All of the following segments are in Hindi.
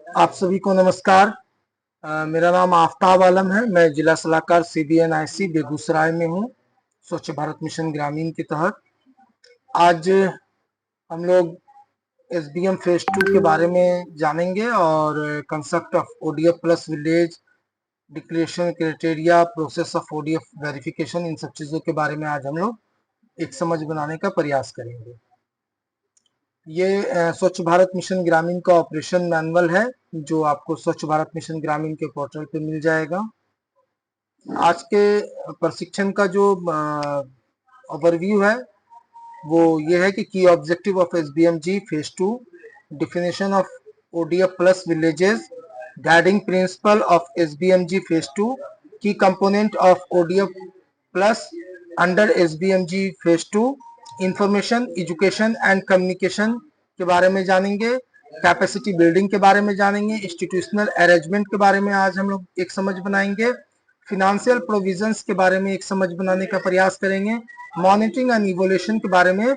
आप सभी को नमस्कार। मेरा नाम आफ्ताब आलम है। मैं जिला सलाहकार CBNIC बेगूसराय में हूँ, स्वच्छ भारत मिशन ग्रामीण के तहत। आज हम लोग SBM फेज 2 के बारे में जानेंगे और concept of ODF plus village declaration criteria, process of ODF verification, इन सब चीजों के बारे में आज हम लोग एक समझ बनाने का प्रयास करेंगे। ये स्वच्छ भारत मिशन ग्रामीण का ऑपरेशन मैनुअल है, जो आपको स्वच्छ भारत मिशन ग्रामीण के पोर्टल पे मिल जाएगा। आज के प्रशिक्षण का जो ओवरव्यू है वो ये है कि की objective of SBMG phase 2, definition of ODF plus villages, guiding principle of SBMG phase 2, की component of ODF plus under SBMG phase 2, information, education and communication के बारे में जानेंगे, कैपेसिटी बिल्डिंग के बारे में जानेंगे, इंस्टीट्यूशनल अरेंजमेंट के बारे में आज हम लोग एक समझ बनाएंगे, फिनेंशियल प्रोविजंस के बारे में एक समझ बनाने का प्रयास करेंगे, मॉनिटरिंग एंड इवोल्यूशन के बारे में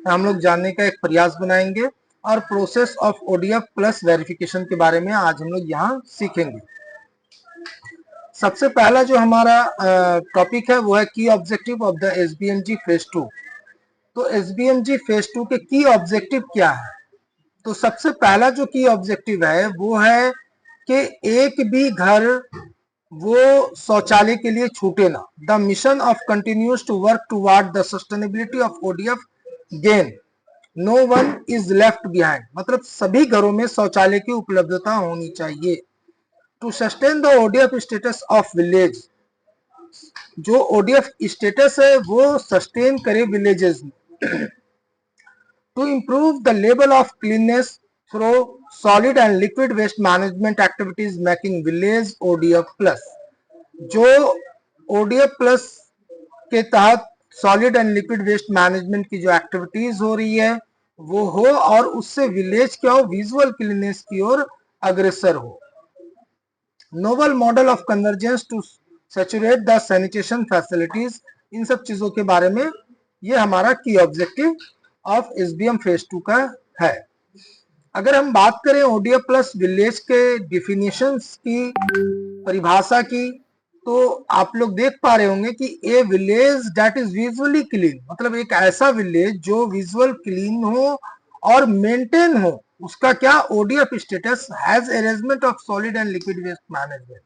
हम लोग जानने का एक प्रयास बनाएंगे, और process of ODF plus verification के बारे में आज हम लोग यहाँ सीखेंगे। सबसे पहला जो हमारा टॉपिक है वो है की objective of the SBMG phase 2। तो SBMG फेज 2 के की ऑब्जेक्टिव क्या है? तो सबसे पहला जो की ऑब्जेक्टिव है वो है कि एक भी घर वो शौचालय के लिए छूटे ना। The mission of continues to work toward the sustainability of ODF gain, no one is left behind. मतलब सभी घरों में शौचालय की उपलब्धता होनी चाहिए। To sustain the ODF status of village, जो ODF स्टेटस है वो सस्टेन करे विलेजेस में। To improve the level of cleanliness through solid and liquid waste management activities making village ODF plus. जो ODF प्लस के तहत solid and liquid waste management की जो एक्टिविटीज हो रही है वो हो, और उससे विलेज क्या हो, विजुअल क्लीननेस की ओर अग्रसर हो। Novel model of convergence to saturate the sanitation facilities, इन सब चीजों के बारे में ये हमारा की ऑब्जेक्टिव ऑफ SBM फेज 2 का है। अगर हम बात करें ODF प्लस विलेज के डिफिनेशंस की, परिभाषा की, तो आप लोग देख पा रहे होंगे कि ए village that is visually clean, मतलब एक ऐसा विलेज जो विजुअल क्लीन हो और मेंटेन हो, उसका क्या ODF status has arrangement of solid and liquid waste management.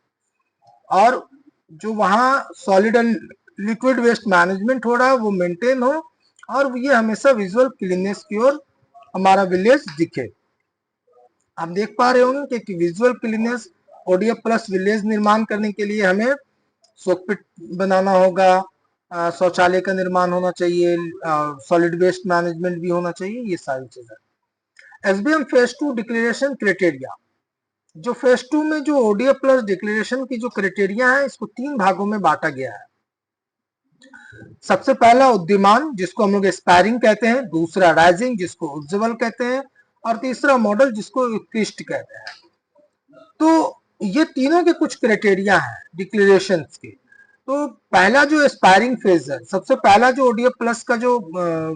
और जो वहां solid and liquid waste management हो रहा है वो मेंटेन हो, और ये हमेशा विजुअल क्लीननेस की ओर हमारा विलेज दिखे। आप देख पा रहे होंगे कि visual cleanliness ODF plus village निर्माण करने के लिए हमें सोकपिट बनाना होगा, शौचालय का निर्माण होना चाहिए, सॉलिड वेस्ट मैनेजमेंट भी होना चाहिए, ये सारी चीजें। SBM फेज 2 डिक्लेरेशन क्राइटेरिया, जो फेज 2 में जो ODF प्लस डिक्लेरेशन की जो क्राइटेरिया है इसको 3 भागों में बांटा गया है। सबसे पहला उद्यमान, जिसको हम लोग एस्पायरिंग कहते हैं, दूसरा राइजिंग जिसको उज्ज्वल कहते हैं, और तीसरा मॉडल जिसको उत्कृष्ट कहते हैं। तो ये तीनों के कुछ क्राइटेरिया हैं डिक्लेरेशंस के। तो पहला जो एस्पायरिंग फेज है, सबसे पहला जो ODF प्लस का जो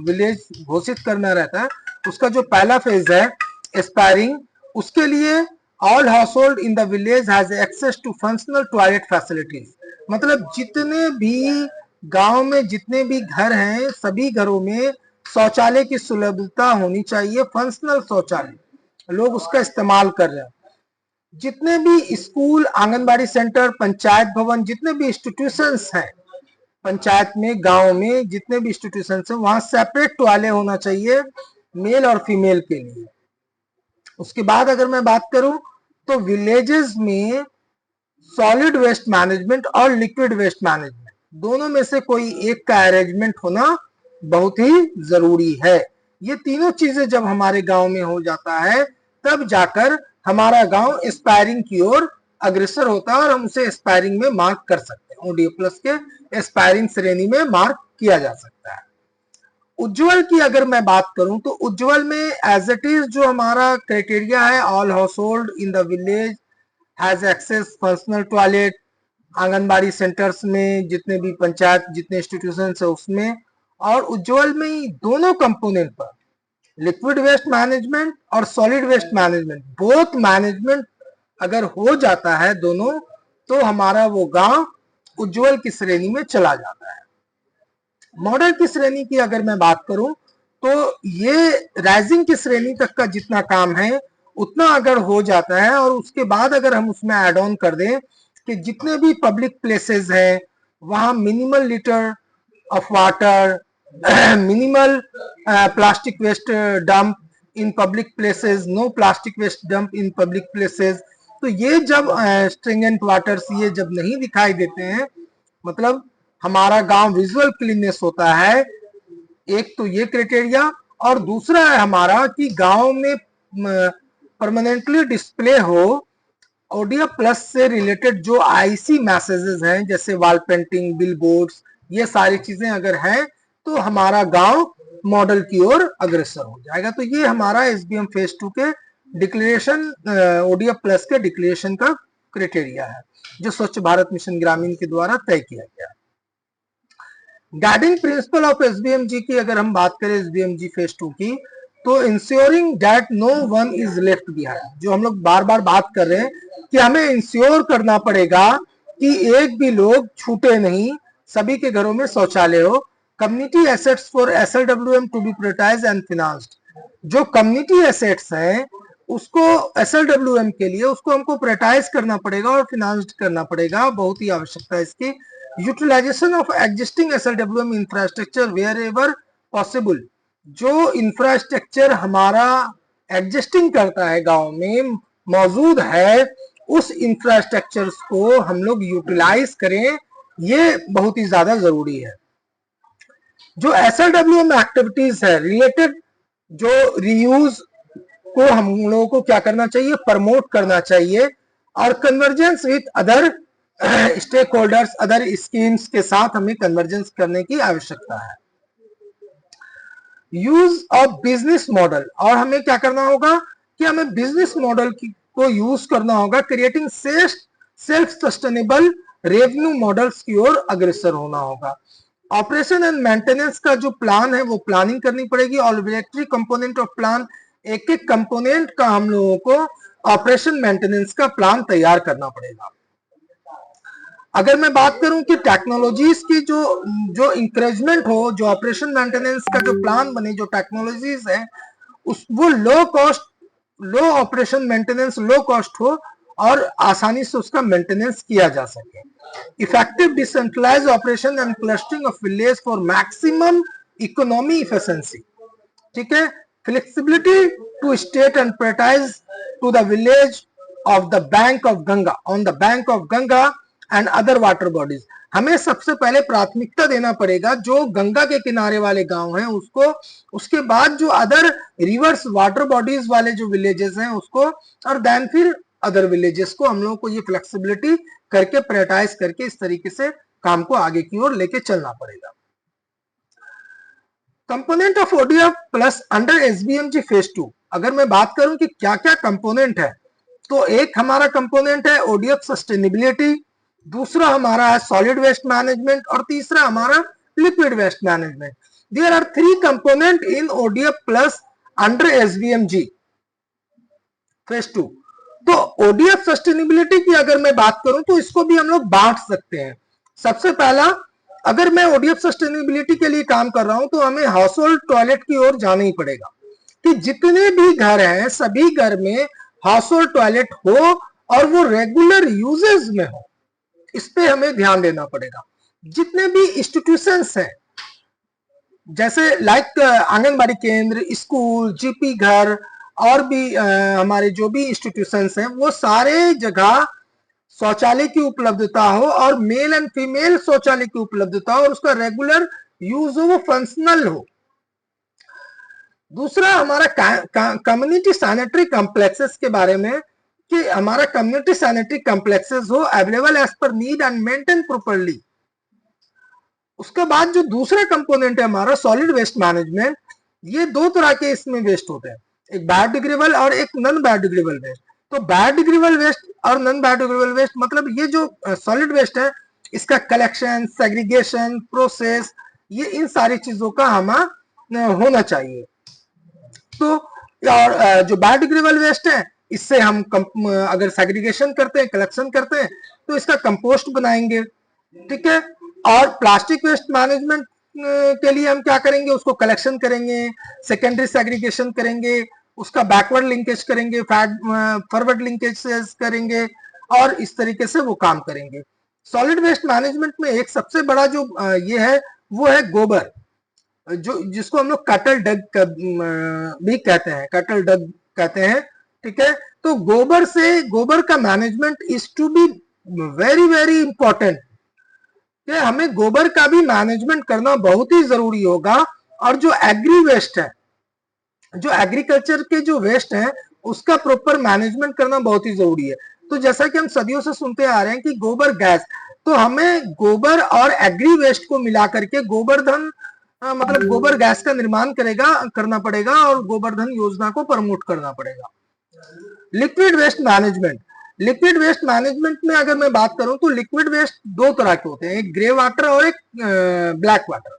विलेज घोषित करना रहता है उसका जो पहला फेज है एस्पायरिंग, उसके लिए all household in the village has access to functional toilet facilities. मतलब जितने भी गांव में जितने भी घर हैं सभी घरों में शौचालय की सुलभता होनी चाहिए, फंक्शनल शौचालय लोग उसका इस्तेमाल कर रहे हैं। जितने भी स्कूल, आंगनबाड़ी सेंटर, पंचायत भवन, जितने भी इंस्टीट्यूशंस हैं पंचायत में, गांव में जितने भी इंस्टीट्यूशंस हैं वहां सेपरेट टॉयलेट होना चाहिए मेल और फीमेल के लिए। उसके बाद अगर मैं बात करूं तो विलेजेस में सॉलिड वेस्ट मैनेजमेंट और लिक्विड वेस्ट मैनेजमेंट दोनों में से कोई एक का अरेंजमेंट होना बहुत ही जरूरी है। ये तीनों चीजें जब हमारे गांव में हो जाता है तब जाकर हमारा गांव एस्पायरिंग की ओर अग्रसर होता है और हम उसे एस्पायरिंग में मार्क कर सकते हैं। ODF प्लस के एस्पायरिंग श्रेणी में मार्क किया जा सकता है। उज्ज्वल की अगर मैं बात करूं तो उज्ज्वल में एज इट इज जो हमारा क्राइटेरिया है, all household in the village has access personal toilet, anganwadi centres में जितने भी पंचायत जितने इंस्टीट्यूशन है उसमें, और उज्ज्वल में ही दोनों कंपोनेंट पर लिक्विड वेस्ट मैनेजमेंट और solid waste management both management अगर हो जाता है दोनों, तो हमारा वो गांव उज्जवल की श्रेणी में चला जाता है। मॉडल की श्रेणी की अगर मैं बात करूं, तो ये राइजिंग की श्रेणी तक का जितना काम है उतना अगर हो जाता है, और उसके बाद अगर हम उसमें एड ऑन कर दें कि जितने भी पब्लिक प्लेसेस हैं वहां minimal litter of water, minimal plastic waste dump in public places, no plastic waste dump in public places, तो ये जब स्ट्रिंजेंट वाटर्स ये जब नहीं दिखाई देते हैं, मतलब हमारा गांव विजुअल क्लीननेस होता है, एक तो ये क्राइटेरिया, और दूसरा है हमारा कि गांव में परमानेंटली डिस्प्ले हो ओडिया प्लस से रिलेटेड जो आईसी मैसेजेस हैं, जैसे वॉल पेंटिंग, बिल बोर्ड्स, ये सारी चीजें अगर हैं तो हमारा गांव मॉडल की ओर अग्रसर हो जाएगा। तो ये हमारा एसबीएम फेज 2 के डिक्लेरेशन, ओडिया प्लस के डिक्लेरेशन का क्राइटेरिया है, जो स्वच्छ भारत मिशन ग्रामीण के द्वारा तय किया गया है। गाइडिंग प्रिंसिपल ऑफ एसबीएमजी की अगर हम बात करें एसबीएमजी फेज 2 की, तो ensuring that no one is left behind, जो हम लोग बार बार बात कर रहे हैं कि हमें इंश्योर करना पड़ेगा कि एक भी लोग छूटे नहीं, सभी के घरों में शौचालय हो। Community assets for SLWM to be prioritised and financed, जो कम्युनिटी एसेट्स हैं उसको एसएलडब्ल्यूएम के लिए उसको हमको प्रायोरिटाइज करना पड़ेगा और फिनांस्ड करना पड़ेगा, बहुत ही आवश्यकता है इसकी। Utilisation of existing SLWM infrastructure wherever possible, जो इंफ्रास्ट्रक्चर हमारा एग्जिस्टिंग करता है गांव में मौजूद है, उस इंफ्रास्ट्रक्चर को हम लोग यूटिलाइज करें, ये बहुत ही ज्यादा जरूरी है। जो एसएलडब्ल्यूएम एक्टिविटीज है रिलेटेड, जो रीयूज को हम लोगों को क्या करना चाहिए, प्रमोट करना चाहिए, और convergence with other stakeholders, other schemes के साथ हमें कन्वर्जेंस करने की आवश्यकता है। यूज ऑफ बिजनेस मॉडल, और हमें क्या करना होगा कि हमें बिजनेस मॉडल को यूज करना होगा, creating self sustainable revenue models की ओर अग्रसर होना होगा। ऑपरेशन एंड मेंटेनेंस का जो प्लान है वो प्लानिंग करनी पड़ेगी, ऑब्जेक्टिव कंपोनेंट ऑफ प्लान, एक एक कंपोनेंट का हम लोगों को ऑपरेशन मेंटेनेंस का प्लान तैयार करना पड़ेगा। अगर मैं बात करूं कि टेक्नोलॉजीज की जो इंकरेजमेंट हो, जो ऑपरेशन मेंटेनेंस का जो प्लान बने, जो टेक्नोलॉजीज है वो low cost, low operation maintenance, low cost हो और आसानी से उसका मेंटेनेंस किया जा सके। Effective decentralise operation and clustering of village for maximum economy efficiency, ठीक है। Flexibility to state and prioritise to the village of the bank of Ganga, on the bank of Ganga and other water bodies, हमें सबसे पहले प्राथमिकता देना पड़ेगा जो गंगा के किनारे वाले गांव हैं उसको, उसके बाद जो अदर रिवर्स वाटर बॉडीज वाले जो विलेजेस हैं उसको, और देन फिर अदर विलेजेस को हम लोगों को ये फ्लेक्सिबिलिटी करके प्रायोरिटाइज करके इस तरीके से काम को आगे की ओर लेके चलना पड़ेगा। Component of ODF plus under SBMG phase 2, अगर मैं बात करूं कि क्या क्या कंपोनेंट है, तो एक हमारा कंपोनेंट है ओडीएफ सस्टेनेबिलिटी, दूसरा हमारा है सॉलिड वेस्ट मैनेजमेंट, और तीसरा हमारा liquid waste management. There are 3 component in ODF plus under SBMG phase 2। तो ओडीएफ सस्टेनेबिलिटी की अगर मैं बात करूं तो इसको भी हम लोग बांट सकते हैं। सबसे पहला, अगर मैं ओडीएफ सस्टेनेबिलिटी के लिए काम कर रहा हूं तो हमें हाउस होल्ड टॉयलेट की ओर जाना ही पड़ेगा कि जितने भी घर हैं सभी घर में हाउस होल्ड टॉयलेट हो और वो रेगुलर यूजेस में हो, इस पे हमें ध्यान देना पड़ेगा। जितने भी इंस्टीट्यूशंस हैं जैसे लाइक आंगनबाड़ी केंद्र, स्कूल, जीपी घर, और भी हमारे जो भी इंस्टीट्यूशंस हैं वो सारे जगह शौचालय की उपलब्धता हो, और मेल एंड फीमेल शौचालय की उपलब्धता हो, और उसका रेगुलर यूज हो, वो फंक्शनल हो। दूसरा हमारा कम्युनिटी सैनिटरी कॉम्प्लेक्सेस के बारे में, कि हमारा कम्युनिटी सैनिटरी कॉम्प्लेक्सेस हो available as per need and maintain properly. उसके बाद जो दूसरा कंपोनेंट है हमारा सॉलिड वेस्ट मैनेजमेंट, ये 2 तरह के इसमें वेस्ट होते हैं, एक बायोडिग्रेडेबल और एक नॉन बायोडिग्रेडेबल वेस्ट। तो बायोडिग्रेडेबल वेस्ट और नॉन बायोडिग्रेडेबल वेस्ट मतलब ये जो सॉलिड वेस्ट है इसका कलेक्शन, सेग्रीगेशन, प्रोसेस, ये इन सारी चीजों का हमारा होना चाहिए। तो और जो बायोडिग्रेडेबल वेस्ट है इससे हम अगर सेग्रीगेशन करते हैं, कलेक्शन करते हैं, तो इसका कंपोस्ट बनाएंगे, ठीक है। और प्लास्टिक वेस्ट मैनेजमेंट के लिए हम क्या करेंगे, उसको कलेक्शन करेंगे, सेकेंडरी सेग्रीगेशन करेंगे, उसका बैकवर्ड लिंकेज करेंगे, फॉरवर्ड लिंकेज करेंगे, और इस तरीके से वो काम करेंगे। सॉलिड वेस्ट मैनेजमेंट में एक सबसे बड़ा जो ये है, वो है गोबर, जो जिसको हम लोग कटल डग भी कहते हैं, कटल डग कहते हैं, ठीक है। तो गोबर का management is to be very very important, कि हमें गोबर का भी मैनेजमेंट करना बहुत ही जरूरी होगा। और जो एग्री वेस्ट है, जो एग्रीकल्चर के जो वेस्ट है, उसका प्रॉपर मैनेजमेंट करना बहुत ही जरूरी है। तो जैसा कि हम सदियों से सुनते आ रहे हैं कि गोबर गैस, तो हमें गोबर और एग्री वेस्ट को मिला करके गोबरधन मतलब गोबर गैस का निर्माण करना पड़ेगा, और गोबरधन योजना को प्रमोट करना पड़ेगा। Liquid waste management, liquid waste management में अगर मैं बात करूं तो लिक्विड वेस्ट दो तरह के होते हैं, एक ग्रे वाटर और एक ब्लैक वाटर।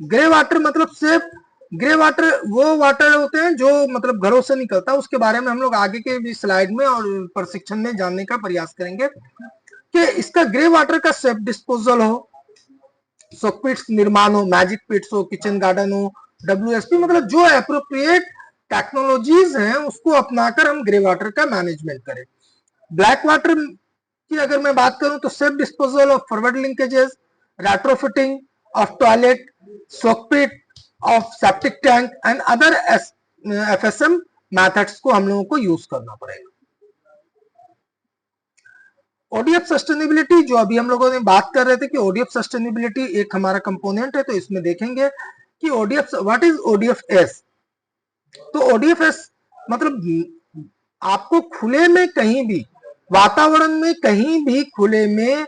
ग्रे वाटर मतलब सिर्फ ग्रे वाटर वो वाटर होते हैं जो मतलब घरों से निकलता है, उसके बारे में हम लोग आगे के भी स्लाइड में और प्रशिक्षण में जानने का प्रयास करेंगे कि इसका ग्रे वाटर का सेफ डिस्पोजल हो, सोक पिट्स निर्माण हो, मैजिक पिट्स हो, किचन गार्डन हो, WSP, मतलब जो एप्रोप्रिएट टेक्नोलॉजीज हैं उसको अपनाकर हम ग्रे वाटर का मैनेजमेंट करें। ब्लैक वाटर की अगर मैं बात करूं तो safe disposal of forward linkages, retrofitting of toilet, soak pit of septic tank and other FSM methods को हम लोगों को यूज करना पड़ेगा। ODF सस्टेनेबिलिटी, जो अभी हम लोगों ने बात कर रहे थे कि ODF सस्टेनेबिलिटी एक हमारा कंपोनेंट है, तो इसमें देखेंगे कि ODF, व्हाट इज ODFS। तो ODFS मतलब आपको खुले में कहीं भी, वातावरण में कहीं भी खुले में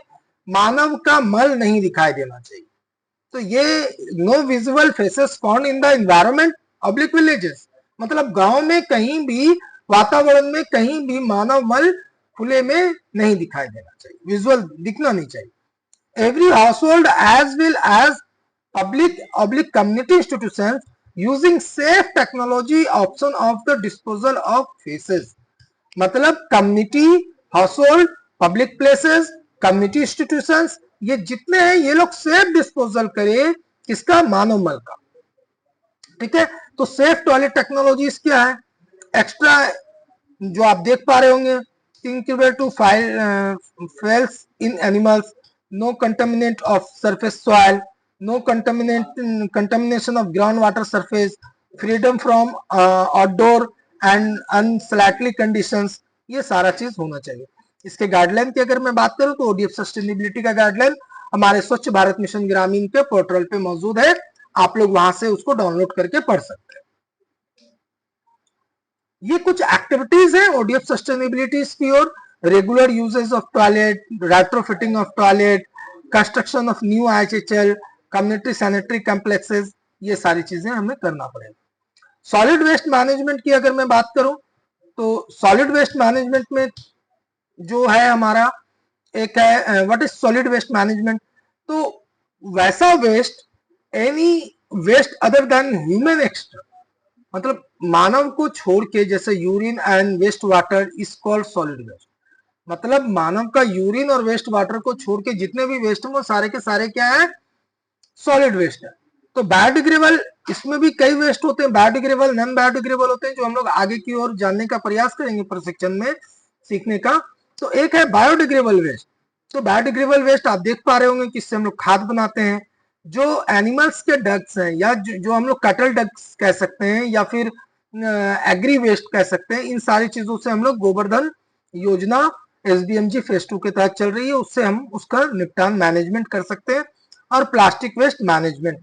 मानव का मल नहीं दिखाई देना चाहिए। तो ये no visual faces found in the environment oblique villages, मतलब गांव में कहीं भी, वातावरण में कहीं भी मानव मल खुले में नहीं दिखाई देना चाहिए, विजुअल दिखना नहीं चाहिए। Every household as well as public community institutions using safe technology option of the disposal of faeces, मतलब community, household, public places, community institutions, ये जितने हैं ये लोग सेफ डिस्पोजल करे, किसका, मानव मल का, ठीक है। तो सेफ टॉयलेट टेक्नोलॉजीज क्या है, एक्स्ट्रा जो आप देख पा रहे होंगे, incubate to fails in animals, no contaminant of surface soil, no contamination of groundwater surface, freedom from outdoor and unsightly conditions, ये सारा चीज होना चाहिए। इसके गाइडलाइन की अगर मैं बात करूं तो ODF सस्टेनेबिलिटी का गाइडलाइन हमारे स्वच्छ भारत मिशन ग्रामीण के पोर्टल पे मौजूद है, आप लोग वहां से उसको डाउनलोड करके पढ़ सकते हैं। ये कुछ एक्टिविटीज है ODF सस्टेनेबिलिटी की ओर, regular uses of toilet, retrofitting of toilet, construction of new IHL, community sanitary complexes, ये सारी चीजें हमें करना पड़ेगा। सॉलिड वेस्ट मैनेजमेंट की अगर मैं बात करूं तो सॉलिड वेस्ट मैनेजमेंट में जो है हमारा एक है what is solid waste management. तो वैसा waste, any waste other than human extra, मतलब मानव को छोड़ के, जैसे urine and waste water is called solid waste, मतलब मानव का यूरिन और वेस्ट वाटर को छोड़ के जितने भी वेस्ट हैं वो सारे के सारे क्या है, सॉलिड वेस्ट है। तो बायोडिग्रेडेबल, इसमें भी कई वेस्ट होते हैं, बायोडिग्रेडेबल, नॉन बायोडिग्रेडेबल होते हैं, जो हम लोग आगे की ओर जानने का प्रयास करेंगे प्रशिक्षण में सीखने का। तो एक है बायोडिग्रेडेबल वेस्ट। तो बायोडिग्रेडेबल वेस्ट आप देख पा रहे होंगे कि इससे हम लोग खाद बनाते हैं, जो एनिमल्स के डग्स हैं, या जो हम लोग कटल डग्स कह सकते हैं, या फिर एग्री वेस्ट कह सकते हैं, इन सारी चीजों से हम लोग गोवर्धन योजना SBMG फेज 2 के तहत चल रही है, उससे हम उसका निपटान मैनेजमेंट कर सकते हैं। और प्लास्टिक वेस्ट मैनेजमेंट,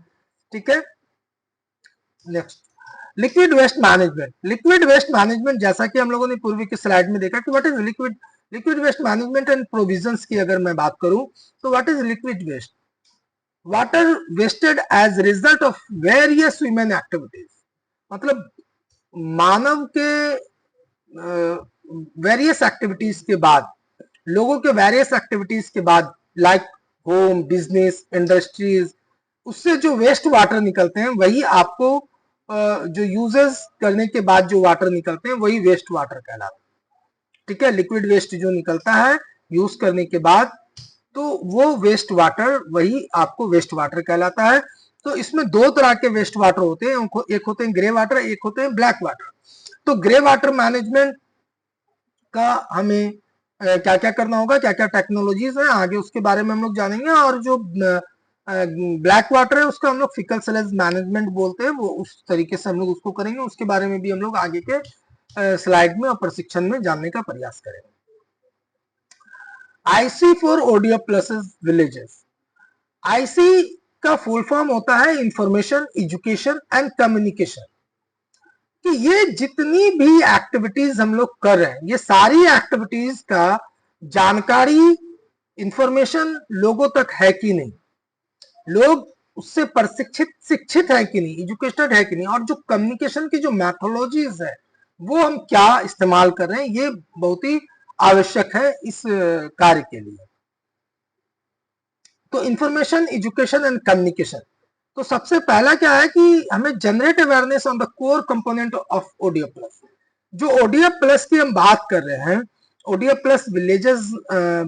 ठीक है। Next, liquid waste management. Liquid waste management, जैसा कि हम लोगों ने पूर्वी की स्लाइड में देखा कि what is liquid waste management and provisions की अगर मैं बात करूं तो what is liquid waste, water wasted as result of various human activities, मतलब मानव के वेरियस एक्टिविटीज के बाद, लोगों के वेरियस एक्टिविटीज के बाद, लाइक होम, बिजनेस, इंडस्ट्रीज, उससे जो वेस्ट वाटर निकलते हैं वही आपको जो यूजेस करने के बाद जो वाटर निकलते हैं वही वेस्ट वाटर कहलाते हैं। ठीक है, लिक्विड वेस्ट जो निकलता है यूज करने के बाद, तो वो वेस्ट वाटर वही आपको वेस्ट वाटर कहलाता है। तो इसमें दो तरह के वेस्ट वाटर होते हैं, एक होते हैं ग्रे वाटर, एक होते हैं ब्लैक वाटर। तो ग्रे वाटर मैनेजमेंट का हमें क्या क्या करना होगा, क्या क्या टेक्नोलॉजीज है आगे उसके बारे में हम लोग जानेंगे। और जो ब्लैक वाटर है उसका हम लोग फिकल स्लेज मैनेजमेंट बोलते हैं, वो उस तरीके से हम लोग उसको करेंगे, उसके बारे में भी हम लोग आगे के स्लाइड में और प्रशिक्षण में जानने का प्रयास करेंगे। IC for audio plus villages. IC का फुल फॉर्म होता है इंफॉर्मेशन एजुकेशन एंड कम्युनिकेशन, कि ये जितनी भी एक्टिविटीज हम लोग कर रहे हैं, ये सारी एक्टिविटीज का जानकारी इंफॉर्मेशन लोगों तक है कि नहीं, लोग उससे प्रशिक्षित शिक्षित है कि नहीं, एजुकेटेड है कि नहीं, और जो कम्युनिकेशन की जो मैथोलॉजीज है वो हम क्या इस्तेमाल कर रहे हैं, ये बहुत ही आवश्यक है इस कार्य के लिए। तो इंफॉर्मेशन एजुकेशन एंड कम्युनिकेशन, तो सबसे पहला क्या है कि हमें generate awareness on the core component of audio plus. जो ओडियो प्लस की हम बात कर रहे हैं, ओडियो प्लस विलेजेस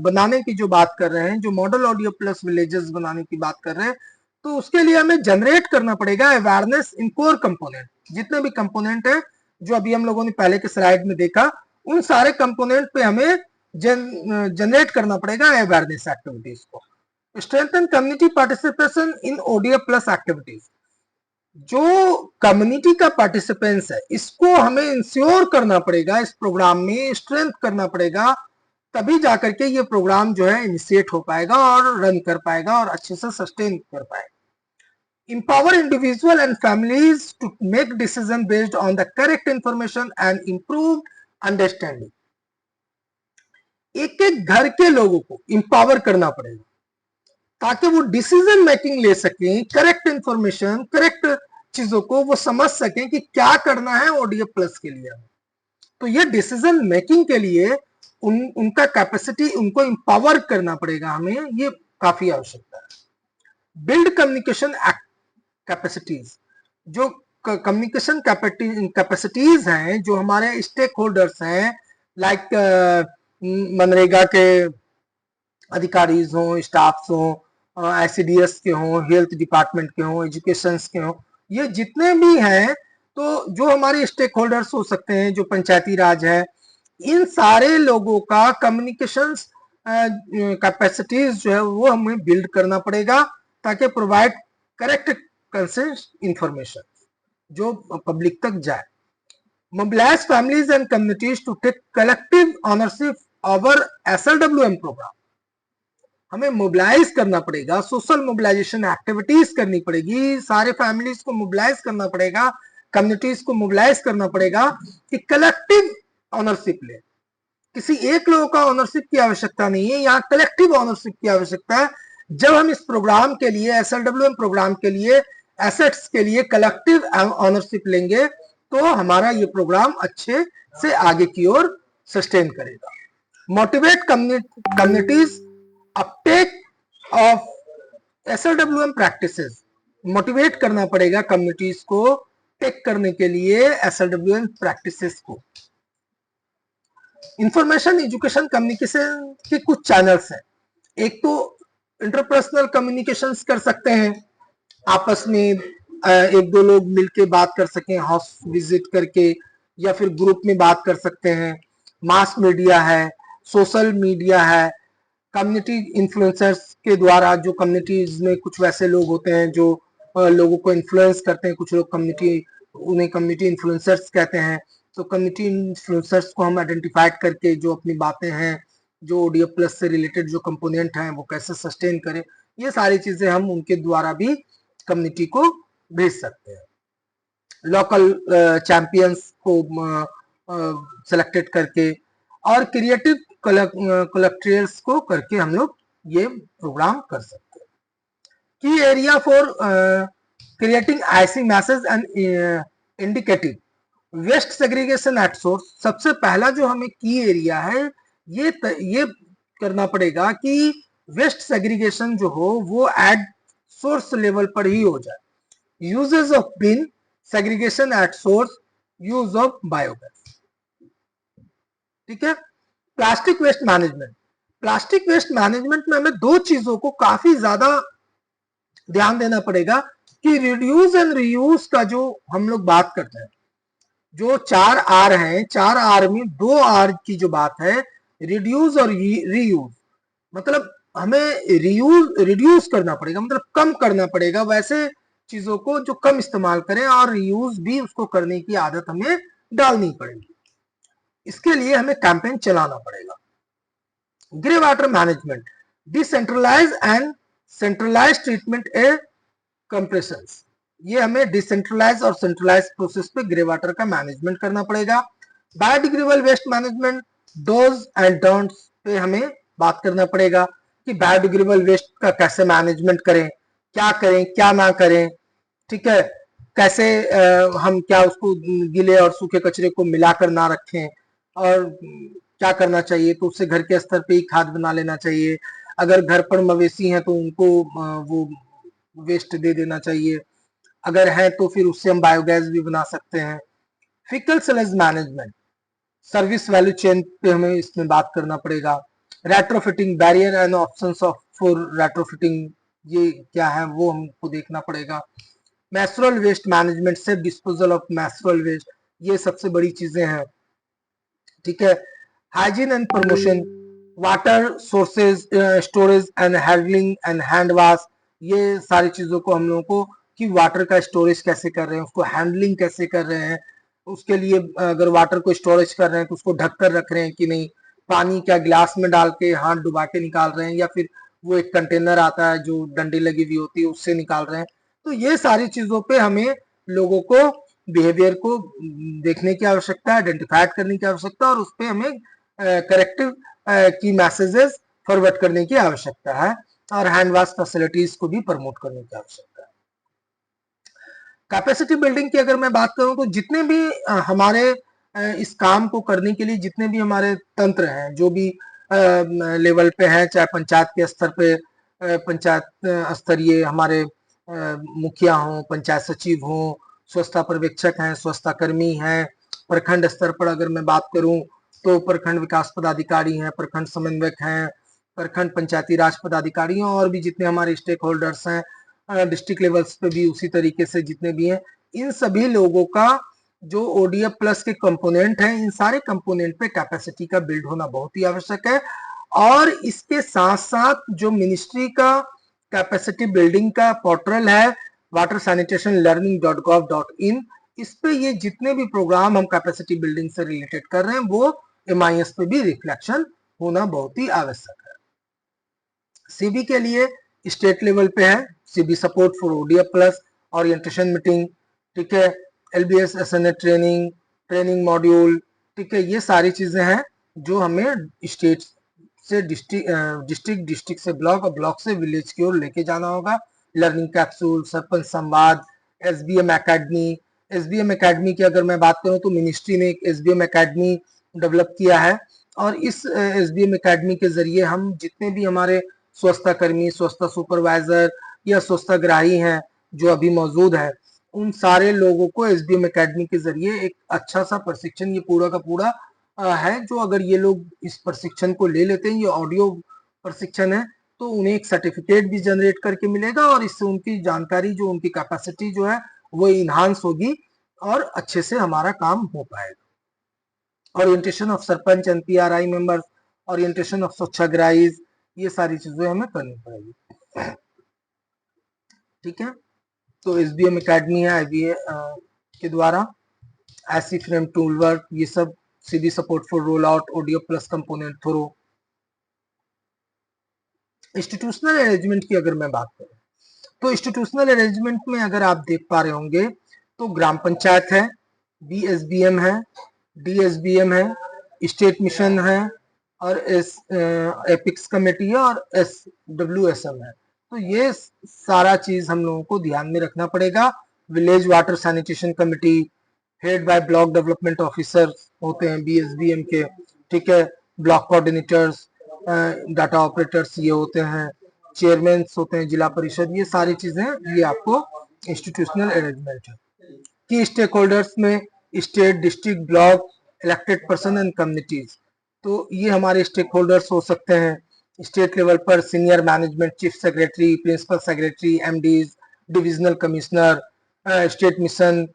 बनाने की जो बात कर रहे हैं, जो मॉडल ओडियो प्लस विलेजेस बनाने की बात कर रहे हैं, तो उसके लिए हमें जनरेट करना पड़ेगा अवेयरनेस इन कोर कंपोनेंट। जितने भी कंपोनेंट है जो अभी हम लोगों ने पहले के स्लाइड में देखा, उन सारे कंपोनेंट पे हमें जनरेट करना पड़ेगा अवेयरनेस एक्टिविटीज को। Strengthen community participation in audio plus activities, जो कम्युनिटी का पार्टिसिपेंस है इसको हमें इंश्योर करना पड़ेगा, इस प्रोग्राम में स्ट्रेंथ करना पड़ेगा, तभी जाकर के ये प्रोग्राम जो है इनिशिएट हो पाएगा और रन कर पाएगा और अच्छे से सस्टेन कर पाएगा। empower individual and families to make decision based on the correct information and improved understanding। एक एक घर के लोगों को इंपावर करना पड़ेगा ताकि वो डिसीजन मेकिंग ले सकें, करेक्ट इंफॉर्मेशन, करेक्ट चीजों को वो समझ सकें कि क्या करना है ओडियो प्लस के लिए। तो ये डिसीजन मेकिंग के लिए उनका कैपेसिटी, उनको इंपावर करना पड़ेगा हमें, ये काफी आवश्यकता है। बिल्ड कम्युनिकेशन कैपेसिटीज, जो कम्युनिकेशन कैपेसिटीज हैं, जो हमारे स्टेक होल्डर्स हैं, लाइक मनरेगा के अधिकारीज हों, स्टाफ्स हों, ICDS के हों, हेल्थ डिपार्टमेंट के हों, एजुकेशन के हों, ये जितने भी हैं, तो जो हमारे स्टेक होल्डर्स हो सकते हैं, जो पंचायती राज है, इन सारे लोगों का कम्युनिकेशन कैपेसिटीज जो है वो हमें बिल्ड करना पड़ेगा ताकि प्रोवाइड करेक्ट कंसेंट इंफॉर्मेशन जो पब्लिक तक जाए। Mobilise families and communities to take collective ownership over SLWM programme. हमें मोबिलाइज करना पड़ेगा, सोशल मोबिलाइजेशन एक्टिविटीज करनी पड़ेगी, सारे फैमिलीज को मोबिलाइज करना पड़ेगा, कम्युनिटीज को मोबिलाइज करना पड़ेगा कि कलेक्टिव ऑनरशिप ले। किसी एक लोगों का ऑनरशिप की आवश्यकता नहीं है, यहाँ कलेक्टिव ऑनरशिप की आवश्यकता है। जब हम इस प्रोग्राम के लिए, SLWM प्रोग्राम के लिए, एसेट्स के लिए कलेक्टिव ऑनरशिप लेंगे तो हमारा ये प्रोग्राम अच्छे से आगे की ओर सस्टेन करेगा। Motivate communities Uptake of SLWM practices, motivate करना पड़ेगा कम्युनिटीज को टेक करने के लिए SLWM प्रैक्टिसेस को। इंफॉर्मेशन एजुकेशन कम्युनिकेशन के कुछ चैनल्स हैं। एक तो इंटरपर्सनल कम्युनिकेशंस कर सकते हैं, आपस में एक दो लोग मिलके बात कर सकें, हाउस विजिट करके, या फिर ग्रुप में बात कर सकते हैं। मास मीडिया है, सोशल मीडिया है, कम्युनिटी इन्फ्लुएंसर्स के द्वारा, जो कम्युनिटीज में कुछ वैसे लोग होते हैं जो लोगों को इन्फ्लुएंस करते हैं, कुछ लोग उन्हें कम्युनिटी इन्फ्लुएंसर्स कहते हैं। तो कम्युनिटी इन्फ्लुएंसर्स को हम आइडेंटिफाइड करके जो अपनी बातें हैं, जो ओडियो प्लस से रिलेटेड जो कंपोनेंट हैं वो कैसे सस्टेन करें, ये सारी चीजें हम उनके द्वारा भी कम्युनिटी को भेज सकते हैं। लोकल चैंपियंस को सिलेक्टेड करके और क्रिएटिव कलेक्ट्रियल्स को करके हम लोग ये प्रोग्राम कर सकते हैं। Key area for creating IEC message and indicative waste segregation at source. सबसे पहला जो हमें की एरिया है, ये करना पड़ेगा कि वेस्ट सेग्रीगेशन जो हो वो एट सोर्स लेवल पर ही हो जाए। Uses of bin segregation at source, use of biogas, ठीक है। Plastic waste management. Plastic waste management में हमें दो चीजों को काफी ज्यादा ध्यान देना पड़ेगा कि रिड्यूस एंड रीयूज का जो हम लोग बात करते हैं, जो 4R हैं, 4R में 2R की जो बात है, रिड्यूस और रीयूज, मतलब हमें रिड्यूस करना पड़ेगा, मतलब कम करना पड़ेगा वैसे चीजों को जो कम इस्तेमाल करें, और रीयूज भी उसको करने की आदत हमें डालनी पड़ेगी। इसके लिए हमें कैंपेन चलाना पड़ेगा। Grey water management, decentralise and centralise treatment a compression. ये हमें डिसेंट्रलाइज और सेंट्रलाइज प्रोसेस पे ग्रे वाटर का मैनेजमेंट करना पड़ेगा। Biodegradable waste management, dos and don'ts पे हमें बात करना पड़ेगा कि बायोडिग्रेडेबल वेस्ट का कैसे मैनेजमेंट करें, क्या ना करें, ठीक है, कैसे हम क्या उसको गीले और सूखे कचरे को मिलाकर ना रखें, और क्या करना चाहिए, तो उससे घर के स्तर पे ही खाद बना लेना चाहिए। अगर घर पर मवेशी हैं तो उनको वो वेस्ट दे देना चाहिए, अगर है तो फिर उससे हम बायोगैस भी बना सकते हैं। Faecal sludge management, service value chain पे हमें इसमें बात करना पड़ेगा। Retrofitting, barrier and options of for retrofitting, ये क्या है वो हमको देखना पड़ेगा। Menstrual waste management, safe disposal of menstrual waste, ये सबसे बड़ी चीजें हैं, ठीक है। Hygiene and promotion, water sources, storage and handling and hand wash, ये सारी चीजों को हम लोगों को कि वाटर का स्टोरेज कैसे कर रहे हैं, उसको हैंडलिंग कैसे कर रहे हैं, उसके लिए अगर वाटर को स्टोरेज कर रहे हैं तो उसको ढक कर रख रहे हैं कि नहीं, पानी क्या गिलास में डाल के हाथ डुबा के निकाल रहे हैं, या फिर वो एक कंटेनर आता है जो डंडी लगी हुई होती है उससे निकाल रहे हैं। तो ये सारी चीजों पे हमें लोगों को बिहेवियर को देखने की आवश्यकता है, आइडेंटिफाइड करने की आवश्यकता है, और उस पर हमें करेक्टिव की मैसेजेस फॉरवर्ड करने की आवश्यकता है, और हैंड वॉश फैसिलिटीज को भी प्रमोट करने की आवश्यकता है। कैपेसिटी बिल्डिंग की अगर मैं बात करूं तो जितने भी हमारे इस काम को करने के लिए जितने भी हमारे तंत्र हैं, जो भी लेवल पे हैं, चाहे पंचायत के स्तर पे पंचायत स्तरीय हमारे मुखिया हों, पंचायत सचिव हों, स्वच्छता पर्यवेक्षक हैं, स्वच्छता कर्मी हैं, प्रखंड स्तर पर अगर मैं बात करूं तो प्रखंड विकास पदाधिकारी हैं, प्रखंड समन्वयक हैं, प्रखंड पंचायती राज पदाधिकारी हैं, और भी जितने हमारे स्टेक होल्डर्स हैं, डिस्ट्रिक्ट लेवल्स पे भी उसी तरीके से जितने भी हैं, इन सभी लोगों का जो ओडीएफ प्लस के कंपोनेंट हैं, इन सारे कंपोनेंट पे कैपेसिटी का बिल्ड होना बहुत ही आवश्यक है। और इसके साथ साथ जो मिनिस्ट्री का कैपेसिटी बिल्डिंग का पोर्टल है वाटर सैनिटेशन learning.gov.in, इस पे ये जितने भी प्रोग्राम हम कैपेसिटी बिल्डिंग से रिलेटेड कर रहे हैं वो MIS पे भी रिफ्लेक्शन होना बहुत ही आवश्यक है। सीबी के लिए स्टेट लेवल पे है CB support for ODF plus, orientation meeting, ठीक है, एलबीएस एसएनए ट्रेनिंग मॉड्यूल, ठीक है, ये सारी चीजें हैं जो हमें स्टेट से डिस्ट्रिक्ट से ब्लॉक और ब्लॉक से विलेज की ओर लेके जाना होगा। लर्निंग कैप्सूल, सरपंच संवाद, एसबीएम एकेडमी की अगर मैं बात करूं तो मिनिस्ट्री ने एक एसबीएम एकेडमी डेवलप किया है, और इस एसबीएम एकेडमी के जरिए हम जितने भी हमारे स्वच्छता कर्मी, स्वच्छता सुपरवाइजर या स्वच्छता ग्राही हैं जो अभी मौजूद है, उन सारे लोगों को एसबीएम एकेडमी के जरिए एक अच्छा सा प्रशिक्षण, ये पूरा का पूरा है, जो अगर ये लोग इस प्रशिक्षण को ले लेते हैं, ये ऑडियो प्रशिक्षण है, तो उन्हें एक सर्टिफिकेट भी जनरेट करके मिलेगा, और इससे उनकी जानकारी, जो उनकी कैपेसिटी जो है वो इनहांस होगी, और अच्छे से हमारा काम हो पाएगा। Orientation of sarpanch and PRI members, orientation of swachhagrahis, ये सारी चीजें हमें करनी पड़ेगी, ठीक है। तो एसबीएम एकेडमी है आईबीए के द्वारा, ऐसी फ्रेम टूल वर्क, ये सब CB support for roll out ODF plus component through. Institutional arrangement की अगर मैं बात करूं तो इंस्टीट्यूशनल अरेंजमेंट में अगर आप देख पा रहे होंगे तो ग्राम पंचायत है, बीएसबीएम है, डीएसबीएम है, स्टेट मिशन है, और एपिक्स कमेटी है, और SWSM है। तो ये सारा चीज हम लोगों को ध्यान में रखना पड़ेगा। Village water sanitation committee head bye block development officer होते हैं बीएसबीएम के, ठीक है, ब्लॉक कोऑर्डिनेटर्स, डाटा ऑपरेटर्स ये होते हैं, चेयरमैन होते हैं जिला परिषद, ये सारी चीजें ये आपको इंस्टीट्यूशनल अरेंजमेंट है। की स्टेक होल्डर्स में state, district, block, elected person and communities, तो ये हमारे स्टेक होल्डर्स हो सकते हैं। स्टेट लेवल पर senior management, chief secretary, principal secretary, MDs, divisional commissioner, state mission,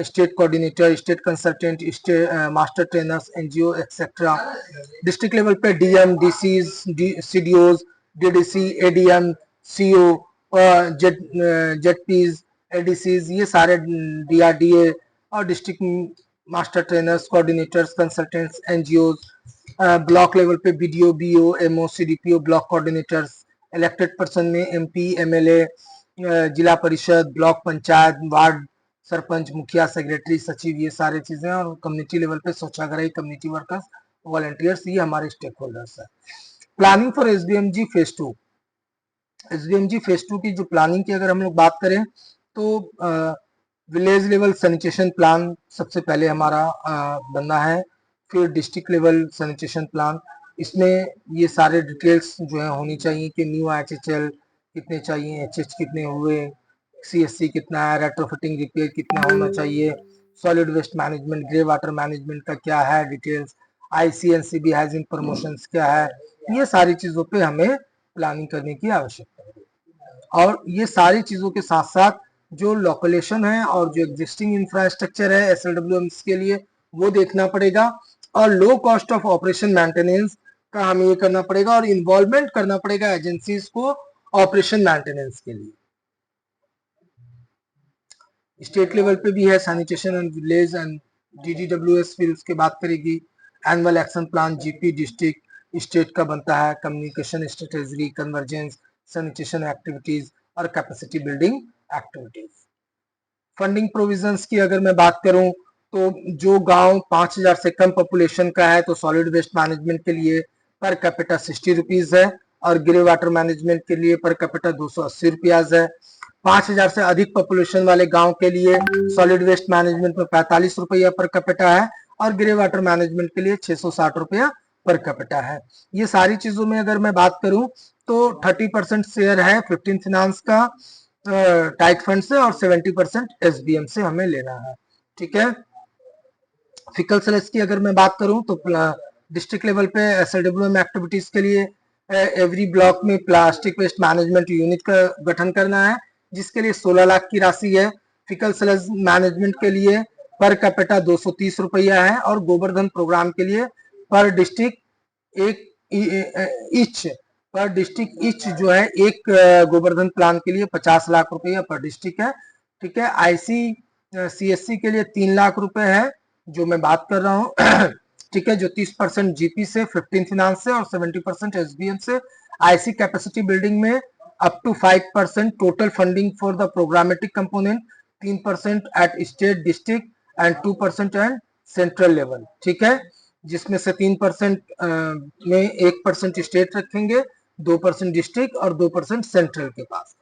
state coordinator, state consultant, state master trainers, NGO etcetera. District level पे DM, DCs, CDOs, DDC, ADM, CO, Z ZPs, ADCs, ये सारे डीआरडीए और district master trainers, coordinators, consultants, NGO. Block level पे BDO, BO, MO, CDPO, block coordinators. Elected person में MP, MLA, Zila Parishad, block panchayat, ward sarpanch, मुखिया, सेक्रेटरी, सचिव, ये सारी चीजें। और कम्युनिटी लेवल पे स्वच्छाग्रही, कम्युनिटी वर्कर्स, वॉलंटियर्स, ये हमारे स्टेक होल्डर्स है। Planning for SBMG phase 2। SBMG phase 2 की जो प्लानिंग की अगर हम लोग बात करें तो विलेज लेवल सैनिटेशन प्लान सबसे पहले हमारा बनना है। फिर डिस्ट्रिक्ट लेवल सैनिटेशन प्लान, इसमें ये सारे डिटेल्स जो है होनी चाहिए कि न्यू एचएचएल कितने चाहिए, एचएच कितने हुए, सीएससी कितना है, रेट्रोफिटिंग रिपेयर कितना होना चाहिए, solid waste management, grey water management का क्या है डिटेल्स, आईसीएनसीबी हाइजीन प्रमोशंस क्या है, ये सारी चीजों पे हमें प्लानिंग करने की आवश्यकता है। और ये सारी चीजों के साथ साथ जो लोकलेशन है और जो एग्जिस्टिंग इंफ्रास्ट्रक्चर है एसएलडब्ल्यू के लिए वो देखना पड़ेगा। और low cost of operation maintenance का हमें ये करना पड़ेगा और इन्वॉल्वमेंट करना पड़ेगा एजेंसीज को ऑपरेशन मेंटेनेंस के लिए। स्टेट लेवल पे भी है sanitation and village and DDWS, फिर उसके बात करेगी annual action plan, GP district state का बनता है, communication strategy, convergence, sanitation activities और capacity building activities. Funding provisions की अगर मैं बात करूं तो जो गांव 5,000 से कम पॉपुलेशन का है तो सॉलिड वेस्ट मैनेजमेंट के लिए पर कैपिटा 60 रुपीज है और ग्रे वाटर मैनेजमेंट के लिए पर कैपिटा 280 रुपयाज है। 5,000 से अधिक पॉपुलेशन वाले गांव के लिए सॉलिड वेस्ट मैनेजमेंट में 45 रुपया पर कैपिटा है और ग्रे वाटर मैनेजमेंट के लिए 660 रुपया पर कैपिटा है। ये सारी चीजों में अगर मैं बात करूं तो 30% शेयर है 15 फिनांस का टाइट फंड से और 70% एसबीएम से हमें लेना है। ठीक है। फिकल सेलेस की अगर मैं बात करूं तो डिस्ट्रिक्ट लेवल पे एसएलडब्ल्यूएम एक्टिविटीज के लिए एवरी ब्लॉक में प्लास्टिक वेस्ट मैनेजमेंट यूनिट का गठन करना है जिसके लिए 16 लाख की राशि है। फिकल सेलेस मैनेजमेंट के लिए पर कैपिटा 230 रुपया है और गोवर्धन प्रोग्राम के लिए पर डिस्ट्रिक्ट एक ईच पर डिस्ट्रिक्ट ईच जो है एक गोवर्धन प्लान के लिए 50 लाख रुपया पर डिस्ट्रिक्ट है। ठीक है। आईसी सीएससी के लिए 3 लाख रुपए है जो मैं बात कर रहा हूँ। ठीक है। जो 30% जीपी से, 15 फिनांस से और 70% एसबीएम से। आईसी कैपेसिटी बिल्डिंग में up to 5% total funding for the programmatic component, 3% at state district and 2% at central level. ठीक है। जिसमें से 3% में 1% स्टेट रखेंगे, 2% डिस्ट्रिक्ट और 2% सेंट्रल के पास।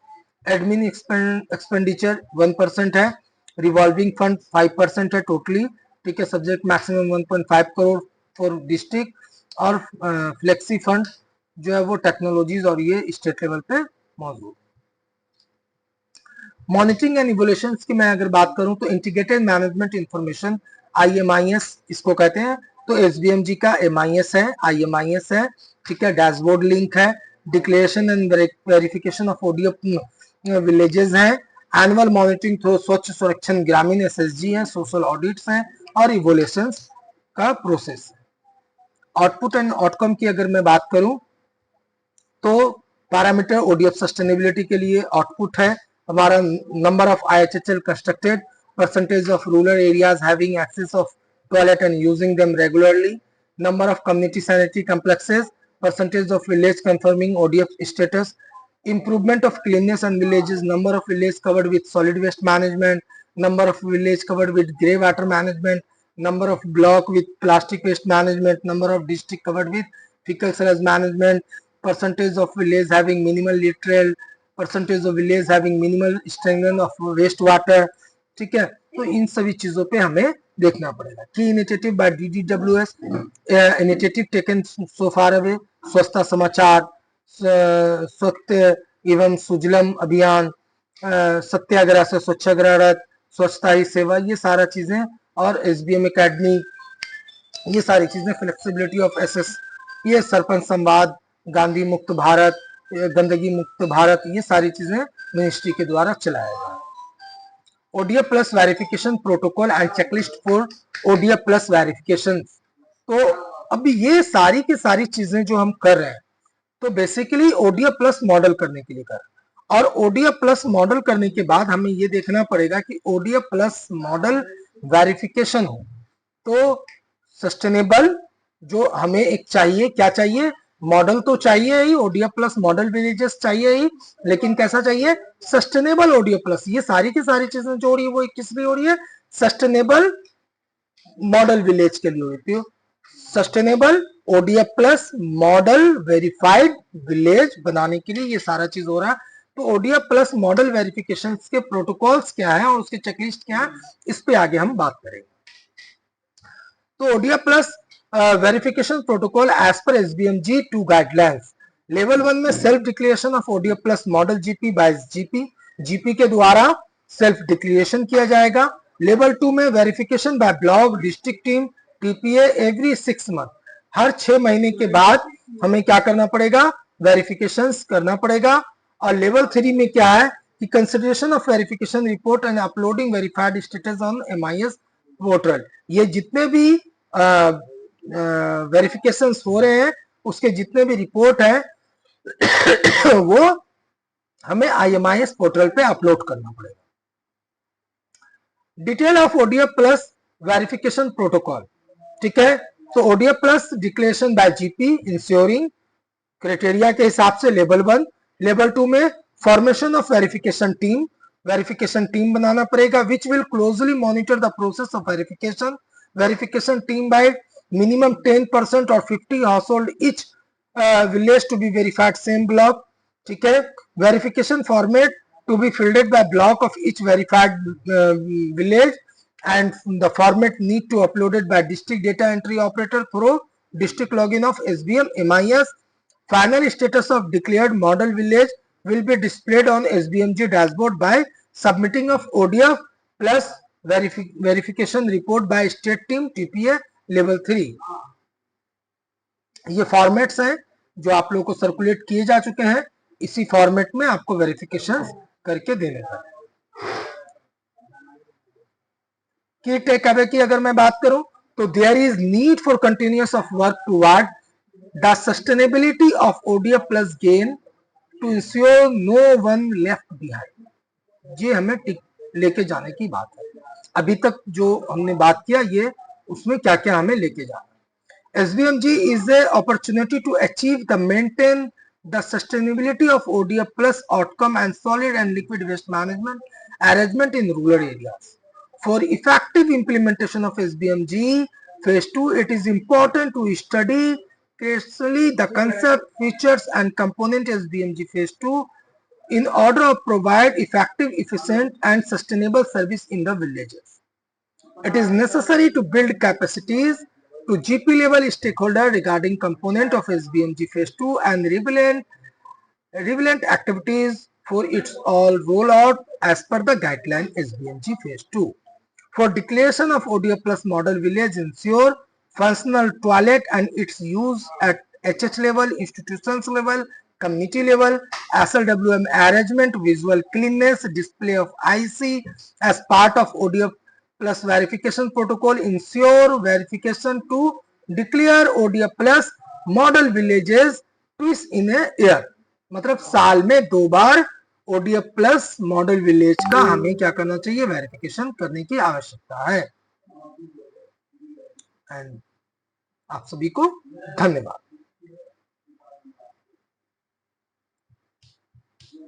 एडमिन एक्सपेंडिचर 1% है। रिवॉल्विंग फंड 5% है टोटली। ठीक है। Subject maximum 1.5 crore for district और फ्लेक्सी फंड जो है वो टेक्नोलॉजीज और ये स्टेट लेवल पे मौजूद। मॉनिटरिंग एंड इवोल्यूशन की मैं अगर बात करूं तो इंटीग्रेटेड मैनेजमेंट इंफॉर्मेशन, IMIS इसको कहते हैं। तो एसबीएमजी का MIS है, IMIS है। ठीक है। डैशबोर्ड लिंक है, declaration and verification of ODF villages है, एनुअल मॉनिटरिंग थ्रू स्वच्छ सुरक्षण ग्रामीण SSG है, सोशल ऑडिट्स हैं और इवोल्यूशन का प्रोसेस। आउटपुट एंड आउटकम की अगर मैं बात करूं तो पैरामीटर ODF सस्टेनेबिलिटी के लिए आउटपुट है हमारा number of IHHL constructed, percentage of rural areas having access of toilet and using them regularly, number of community sanitary complexes, percentage of village confirming ODF status, improvement of cleanliness and villages, number of village covered with solid waste management, number of village covered with grey water management, number of block with plastic waste management, number of district covered with fecal sludge management, percentage of village having minimal littering, percentage of village having minimal strengthening of waste water। ठीक है। तो इन सभी चीजों पे हमें देखना पड़ेगा। की initiative by DDWS, initiative taken so far away, स्वच्छता समाचार, स्वच्छ एवं सुजलम अभियान, सत्याग्रह से स्वच्छाग्रह रथ, स्वच्छता ही सेवा, ये सारा चीजें और SBM एकेडमी, ये सारी चीजें, फ्लेक्सिबिलिटी ऑफ एसेस, ये सरपंच संवाद, गांधी मुक्त भारत, गंदगी मुक्त भारत, ये सारी चीजें मिनिस्ट्री के द्वारा चलाया गया। ODF plus verification protocol and checklist for ODF plus verification. तो अब ये सारी की सारी चीजें जो हम कर रहे हैं, तो बेसिकली ओडीएफ प्लस मॉडल करने के लिए कर रहे हैं। और ओडीएफ प्लस मॉडल करने के बाद हमें ये देखना पड़ेगा कि ओडीएफ प्लस मॉडल वेरिफिकेशन हो तो सस्टेनेबल जो हमें एक चाहिए, क्या चाहिए, मॉडल तो चाहिए ही, ओडीएफ प्लस मॉडल विलेजेस चाहिए ही, लेकिन कैसा चाहिए, सस्टेनेबल ओडीएफ प्लस। ये सारी की सारी चीजें जो हो रही है वो किस लिए हो रही है, सस्टेनेबल मॉडल विलेज के लिए हो रही है। Sustainable ODF plus model verified village बनाने के लिए ये सारा चीज हो रहा है। तो ओडीएफ प्लस मॉडल वेरिफिकेशन के प्रोटोकॉल्स क्या है और उसके चेकलिस्ट क्या है, इस पे आगे हम बात करेंगे। तो ODF plus verification protocol as पर एसबीएमजी 2 गाइडलाइंस। लेवल 1 में self declaration of ODF plus model GP by GP, GP के द्वारा सेल्फ डिक्लेरेशन किया जाएगा। लेवल 2 में verification by block district team TPA every 6 month, हर 6 महीने के बाद हमें क्या करना पड़ेगा, वेरिफिकेशन करना पड़ेगा। और लेवल 3 में क्या है कि consideration of verification report and uploading verified status on MIS portal. ये जितने भी वेरिफिकेशन हो रहे हैं उसके जितने भी रिपोर्ट है वो हमें आईएमआईएस पोर्टल पे अपलोड करना पड़ेगा। Detail of ODF plus verification protocol, ठीक है। तो ODF plus declaration by GP ensuring criteria के हिसाब से लेवल 1। लेवल 2 में फॉर्मेशन ऑफ वेरिफिकेशन टीम बनाना पड़ेगा which will closely monitor the process of verification team by minimum 10% और 50 household each village to be verified same block, ठीक है। Verification format to be filled by block of each verified village, and the format need to uploaded by district data entry operator through district login of SBM MIS. Final status of declared model village will be displayed on SBMG dashboard by submitting of ODF plus verification report by state team TPA level 3. ये फॉर्मेट्स हैं जो आप लोगों को सर्कुलेट किए जा चुके हैं, इसी फॉर्मेट में आपको वेरिफिकेशन करके देने का। की टेक अवे की अगर मैं बात करूं तो there is need for continuous of work toward the sustainability of ODF plus gain to ensure no one left behind. ये हमें लेके जाने की बात है। अभी तक जो हमने बात किया ये उसमें क्या क्या हमें लेके जाना है। SBMG is a opportunity to achieve the maintain the sustainability of ODF plus outcome and solid and liquid waste management arrangement in rural areas. For effective implementation of SBMG phase 2, it is important to study carefully the concept, features and component SBMG phase 2 in order to provide effective, efficient and sustainable service in the villages. It is necessary to build capacities to GP level stakeholder regarding component of SBMG phase 2 and relevant activities for its all rollout as per the guideline SBMG phase 2. For declaration of ODF plus model village, ensure functional toilet and its use at HH level, institutions level, community level, SLWM arrangement, visual cleanness, display of IC as part of ODF plus verification protocol, ensure verification to declare ODF plus model villages twice in a year. मतलब साल में 2 बार ओडीएफ प्लस मॉडल विलेज का हमें क्या करना चाहिए, वेरिफिकेशन करने की आवश्यकता है। एंड आप सभी को धन्यवाद।